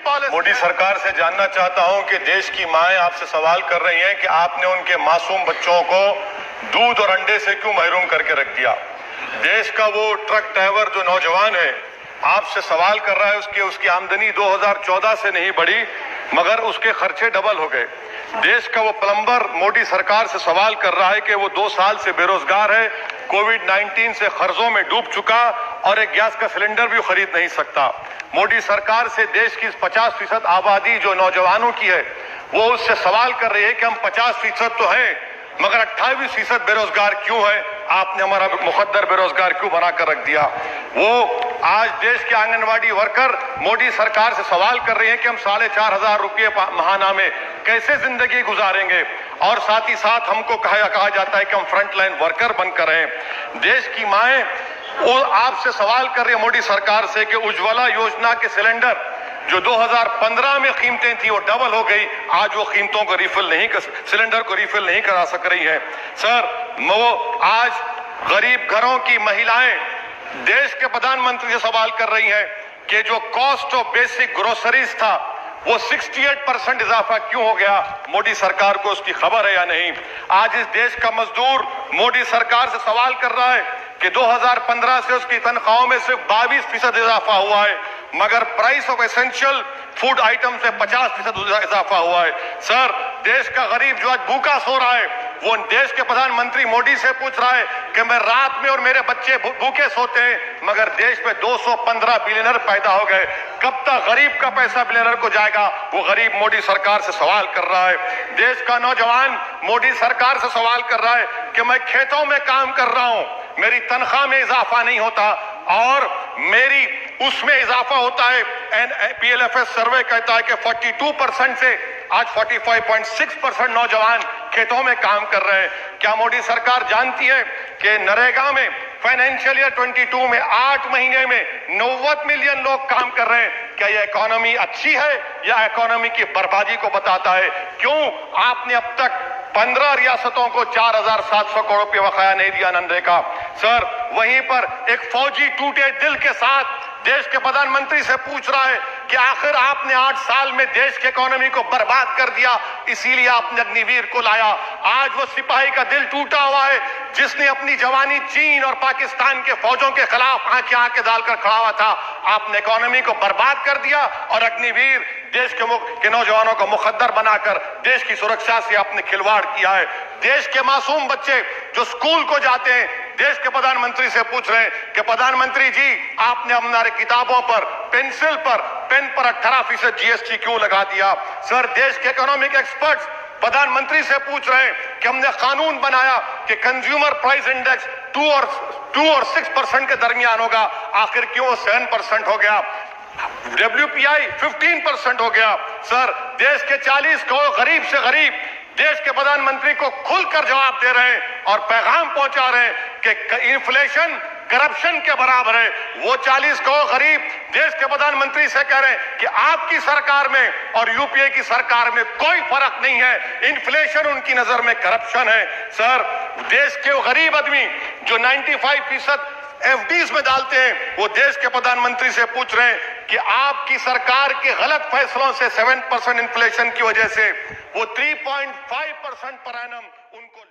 Policy. Modi सरकार से जानना चाहता हूं कि देश की माएं आपसे सवाल कर रही हैं कि आपने उनके मासूम बच्चों को दूध और अंडे से क्यों महरूम करके रख दिया। देश का वो ट्रक ड्राइवर जो नौजवान है आपसे सवाल कर रहा है, उसकी आमदनी 2014 से नहीं बढ़ी मगर उसके खर्चे डबल हो गए। देश का वो प्लम्बर मोदी सरकार से सवाल कर रहा है कि वो 2 साल से बेरोजगार है, कोविड-19 से कर्जों में डूब चुका और एक गैस का सिलेंडर भी खरीद नहीं सकता। मोदी सरकार से देश की 50% आबादी जो नौजवानों की है वो उससे सवाल कर रही है कि हम 50% तो हैं मगर 28% बेरोजगार क्यों है, आपने हमारा मुकद्दर बेरोजगार क्यों बनाकर रख दिया। वो आज देश के आंगनवाड़ी वर्कर मोदी सरकार से सवाल कर रहे हैं कि हम 4,500 रुपये महाना में कैसे जिंदगी गुजारेंगे और साथ ही साथ हमको कहा जाता है कि हम फ्रंट लाइन वर्कर बनकर हैं। देश की माएं वो आपसे सवाल कर रही है मोदी सरकार से कि उज्ज्वला योजना के सिलेंडर जो 2015 में कीमतें थी वो डबल हो गई, आज वो कीमतों को सिलेंडर को रिफिल नहीं करा सक रही है। सर, वो आज गरीब घरों की महिलाएं देश के प्रधानमंत्री से सवाल कर रही हैं कि जो कॉस्ट ऑफ बेसिक ग्रोसरीज था वो 68% इजाफा क्यों हो गया, मोदी सरकार को उसकी खबर है या नहीं। आज इस देश का मजदूर मोदी सरकार से सवाल कर रहा है कि 2015 से उसकी तनख्वाहों में सिर्फ 22% इजाफा हुआ है मगर price of essential food item से 50% इजाफा हुआ है। सर, देश का गरीब जो आज भूखा सो रहा है वो देश के प्रधानमंत्री मोदी से पूछ रहा है कि मैं रात में और मेरे बच्चे भूखे सोते हैं मगर देश में 215 बिलियनर पैदा हो गए, कब तक गरीब का पैसा बिलियनर को जाएगा, वो गरीब मोदी सरकार से सवाल कर रहा है। देश का नौजवान मोदी सरकार से सवाल कर रहा है कि मैं खेतों में काम कर रहा हूं, मेरी तनख्वाह में इजाफा नहीं होता और मेरी उसमें इजाफा होता है। PLFS सर्वे कहता है कि 42% से आज 45.6% नौजवान खेतों में काम कर रहे हैं। क्या मोदी सरकार जानती है कि नरेगा में फाइनेंशियल ईयर 22 में 8 महीने में 90 मिलियन लोग काम कर रहे हैं। क्या यह इकोनॉमी अच्छी है या इकोनॉमी की बर्बादी को बताता है। क्यों आपने अब तक 15 रियासतों को 4,700 करोड़ रुपये बकाया नहीं दिया मनरेगा। सर, वहीं पर एक फौजी टूटे दिल के साथ देश के प्रधानमंत्री से पूछ रहा है कि आखिर आपने 8 साल में देश की इकोनॉमी को बर्बाद कर दिया, इसीलिए आपने अग्निवीर को लाया। आज वो सिपाही का दिल टूटा हुआ है जिसने अपनी जवानी चीन और पाकिस्तान के फौजों के खिलाफ आंखें डालकर खड़ा हुआ था। आपने इकोनॉमी को बर्बाद कर दिया और अग्निवीर देश के नौजवानों को मुकद्दर बनाकर देश की सुरक्षा से आपने खिलवाड़ किया है। देश के मासूम बच्चे जो स्कूल को जाते हैं देश के प्रधानमंत्री से पूछ रहे हैं कि प्रधानमंत्री जी आपने हमारे किताबों पर पेन पर 18% GST क्यों लगा दिया। सर, देश के इकोनॉमिक एक्सपर्ट्स प्रधानमंत्री से पूछ रहे हैं कि हमने कानून बनाया कि कंज्यूमर प्राइस इंडेक्स 2 और 6% के दरमियान होगा, आखिर क्यों 7% हो गया। WPI 15% हो गया। सर, देश के 40 करोड़ गरीब से गरीब देश के प्रधानमंत्री को खुलकर जवाब दे रहे हैं और पैगाम पहुंचा रहे हैं कि इन्फ्लेशन करप्शन के बराबर है। वो 40 करोड़ गरीब देश के प्रधानमंत्री से कह रहे हैं कि आपकी सरकार में और यूपीए की सरकार में कोई फर्क नहीं है, इन्फ्लेशन उनकी नजर में करप्शन है। सर, देश के वो गरीब आदमी जो 95% FDs में डालते हैं वो देश के प्रधानमंत्री से पूछ रहे हैं कि आपकी सरकार के गलत फैसलों से 7% इन्फ्लेशन की वजह से वो 3.5% पर एनम उनको